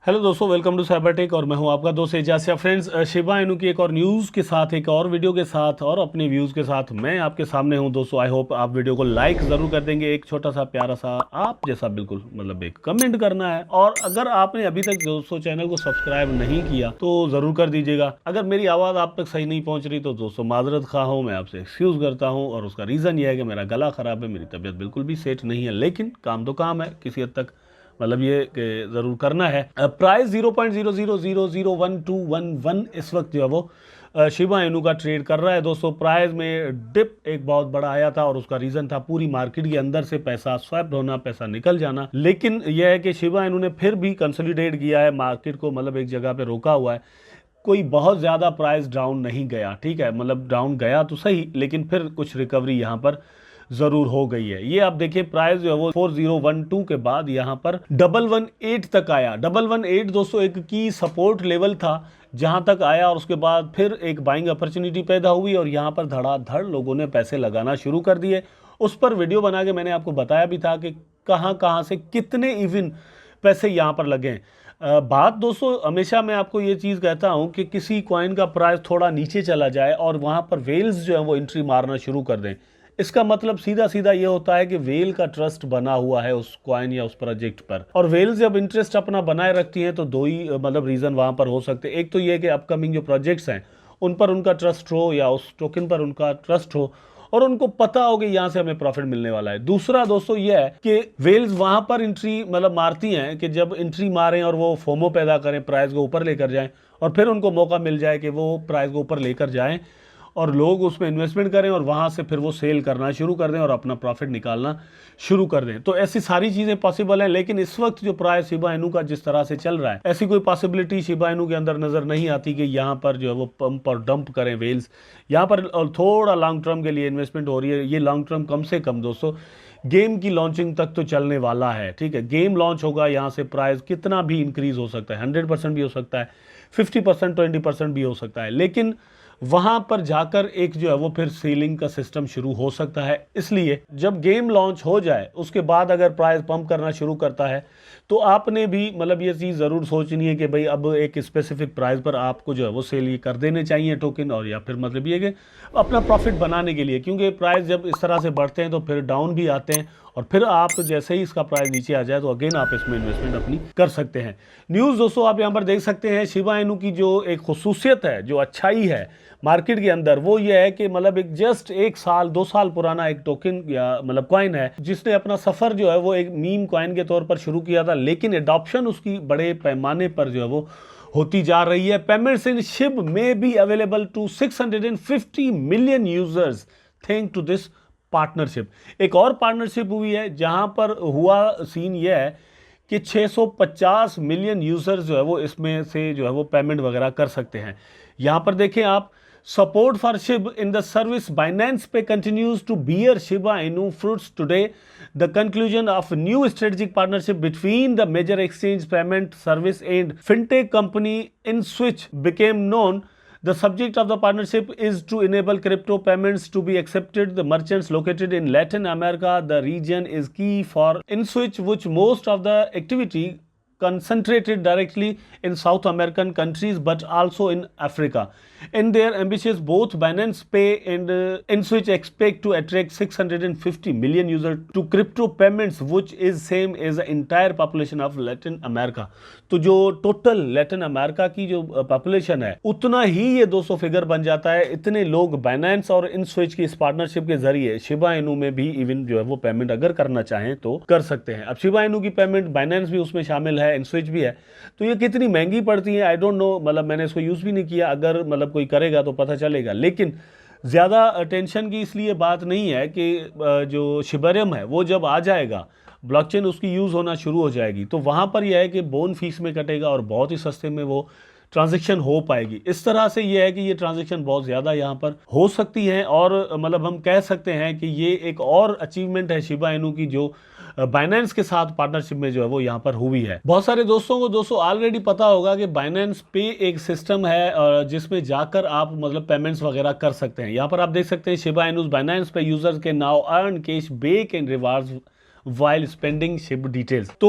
Hello दोस्तों, welcome to Cybertech और मैं हूं आपका दोस्त एजाज। फ्रेंड्स, शिबा इनू की एक और न्यूज़ के साथ, एक और वीडियो के साथ और अपने व्यूज़ के साथ मैं आपके सामने हूं दोस्तों। आई होप आप वीडियो को लाइक ज़रूर कर देंगे। एक छोटा सा प्यारा सा आप जैसा बिल्कुल एक कमेंट करना है। और अगर आपने अभी तक दोस्तों चैनल को सब्सक्राइब नहीं किया तो ज़रूर कर दीजिएगा। अगर मेरी आवाज़ आप तक सही नहीं पहुँच रही तो दोस्तों माजरत खा हूँ, मैं आपसे एक्सक्यूज़ करता हूँ। और उसका रीज़न ये है कि मेरा गला ख़राब है, मेरी तबीयत बिल्कुल भी सेट नहीं है, लेकिन काम तो काम है किसी हद तक, ये कि ज़रूर करना है। प्राइस 0.00001211 इस वक्त जो है वो शिबा इनू का ट्रेड कर रहा है दोस्तों। प्राइस में डिप एक बहुत बड़ा आया था और उसका रीज़न था पूरी मार्केट के अंदर से पैसा स्वैप होना, पैसा निकल जाना। लेकिन यह है कि शिबा इनू ने फिर भी कंसोलिडेट किया है मार्केट को, एक जगह पे रोका हुआ है। कोई बहुत ज़्यादा प्राइस डाउन नहीं गया, ठीक है, डाउन गया तो सही, लेकिन फिर कुछ रिकवरी यहाँ पर ज़रूर हो गई है। ये आप देखिए, प्राइस जो है वो 4012 के बाद यहाँ पर 118 तक आया। 118 दोस्तों एक की सपोर्ट लेवल था जहाँ तक आया, और उसके बाद फिर एक बाइंग अपॉर्चुनिटी पैदा हुई और यहाँ पर धड़ाधड़ लोगों ने पैसे लगाना शुरू कर दिए। उस पर वीडियो बना के मैंने आपको बताया भी था कि कहाँ कहाँ से कितने इवन पैसे यहाँ पर लगे। बात दोस्तों, हमेशा मैं आपको ये चीज़ कहता हूँ कि किसी कॉइन का प्राइस थोड़ा नीचे चला जाए और वहाँ पर वेल्स जो है वो एंट्री मारना शुरू कर दें, इसका मतलब सीधा सीधा ये होता है कि वेल का ट्रस्ट बना हुआ है उस कॉइन या उस प्रोजेक्ट पर। और वेल जब इंटरेस्ट अपना बनाए रखती हैं तो दो ही रीज़न वहाँ पर हो सकते हैं। एक तो ये कि अपकमिंग जो प्रोजेक्ट्स हैं उन पर उनका ट्रस्ट हो या उस टोकन पर उनका ट्रस्ट हो और उनको पता हो कि यहाँ से हमें प्रॉफिट मिलने वाला है। दूसरा दोस्तों ये है कि वेल्स वहाँ पर एंट्री मारती हैं कि जब एंट्री मारें और वो फोमो पैदा करें, प्राइस को ऊपर लेकर जाएं, और फिर उनको मौका मिल जाए कि वो प्राइस को ऊपर लेकर जाएं और लोग उसमें इन्वेस्टमेंट करें और वहाँ से फिर वो सेल करना शुरू कर दें और अपना प्रॉफिट निकालना शुरू कर दें। तो ऐसी सारी चीज़ें पॉसिबल हैं, लेकिन इस वक्त जो प्राइस शिबा इनू का जिस तरह से चल रहा है, ऐसी कोई पॉसिबिलिटी शिबा इनू के अंदर नज़र नहीं आती कि यहाँ पर जो है वो पंप और डंप करें वेल्स। यहाँ पर थोड़ा लॉन्ग टर्म के लिए इन्वेस्टमेंट हो रही है। ये लॉन्ग टर्म कम से कम दोस्तों गेम की लॉन्चिंग तक तो चलने वाला है, ठीक है। गेम लॉन्च होगा, यहाँ से प्राइस कितना भी इंक्रीज हो सकता है, 100% भी हो सकता है, 50%, 20% भी हो सकता है, लेकिन वहां पर जाकर एक जो है वो फिर सेलिंग का सिस्टम शुरू हो सकता है। इसलिए जब गेम लॉन्च हो जाए उसके बाद अगर प्राइस पंप करना शुरू करता है तो आपने भी ये चीज़ ज़रूर सोचनी है कि भाई अब एक स्पेसिफिक प्राइस पर आपको जो है वो सेल ये कर देने चाहिए टोकन, और या फिर ये कि अपना प्रॉफिट बनाने के लिए, क्योंकि प्राइस जब इस तरह से बढ़ते हैं तो फिर डाउन भी आते हैं और फिर आप जैसे ही इसका प्राइस नीचे आ जाए तो अगेन आप इसमें इन्वेस्टमेंट अपनी कर सकते हैं। न्यूज़ दोस्तों आप यहाँ पर देख सकते हैं, शिबा इनू की जो एक खुसूसियत है, जो अच्छाई है मार्केट के अंदर, वो ये है कि एक जस्ट 1 साल 2 साल पुराना एक टोकन या कॉइन है जिसने अपना सफर जो है वो एक मीम कॉइन के तौर पर शुरू किया था, लेकिन एडॉप्शन उसकी बड़े पैमाने पर जो है वो होती जा रही है। पेमेंट्स इन शिब में be available to 650 million users thank to this partnership. एक और पार्टनरशिप हुई है जहां पर हुआ सीन यह है कि 650 मिलियन यूजर्स जो है वो इसमें से जो है वो पेमेंट वगैरह कर सकते हैं। यहां पर देखें आप, support for SHIB in the service Binance Pay continues to bear Shiba Inu fruits today. The conclusion of a new strategic partnership between the major exchange payment service and fintech company InSwitch became known. The subject of the partnership is to enable crypto payments to be accepted. The merchants located in Latin America, the region is key for InSwitch, which most of the activity concentrated directly in South American countries but also in Africa. In their ambitious, both Binance Pay and InSwitch expect to attract 650 million users to crypto payments, which is same as the entire population of Latin America. तो जो total Latin America की जो population है उतना ही ये 200 figure बन जाता है। इतने लोग बाइनेंस और InSwitch की इस पार्टनरशिप के जरिए शिबा इनू में भी इवन जो है वो पेमेंट अगर करना चाहें तो कर सकते हैं। अब शिबा इनू की पेमेंट बाइनेंस भी उसमें शामिल है, InSwitch भी है, तो ये कितनी महंगी पड़ती है आई डोंट नो। मैंने इसको यूज़ भी नहीं किया, अगर कोई करेगा तो पता चलेगा। लेकिन ज़्यादा टेंशन की इसलिए बात नहीं है कि जो शिबरियम है वो जब आ जाएगा, ब्लॉकचेन उसकी यूज़ होना शुरू हो जाएगी, तो वहाँ पर यह है कि बोन फीस में कटेगा और बहुत ही सस्ते में वो ट्रांजैक्शन हो पाएगी। इस तरह से ये है कि ये ट्रांजैक्शन बहुत ज़्यादा यहाँ पर हो सकती है और हम कह सकते हैं कि ये एक और अचीवमेंट है शिबा इनू की जो बाइनेंस के साथ पार्टनरशिप में जो है वो यहाँ पर हुई है। बहुत सारे दोस्तों को दोस्तों ऑलरेडी पता होगा कि बाइनेंस पे एक सिस्टम है जिसमें जाकर आप पेमेंट्स वगैरह कर सकते हैं। यहाँ पर आप देख सकते हैं शिबा इनूज बाइनेंस पे यूजर्स के now earn cash back and rewards while spending ship details. तो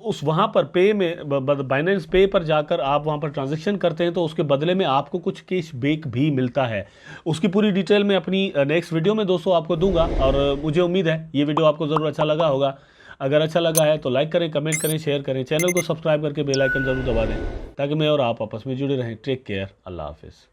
उस वहां पर पे में बाइनेंस पे पर जाकर आप वहां पर ट्रांजेक्शन करते हैं तो उसके बदले में आपको कुछ कैश बैक भी मिलता है। उसकी पूरी डिटेल मैं अपनी नेक्स्ट वीडियो में दोस्तों आपको दूंगा। और मुझे उम्मीद है ये वीडियो आपको जरूर अच्छा लगा होगा। अगर अच्छा लगा है तो लाइक करें, कमेंट करें, शेयर करें, चैनल को सब्सक्राइब करके बेल आइकन जरूर दबा दें ताकि मैं और आप आपस में जुड़े रहें। टेक केयर, अल्लाह हाफिज़।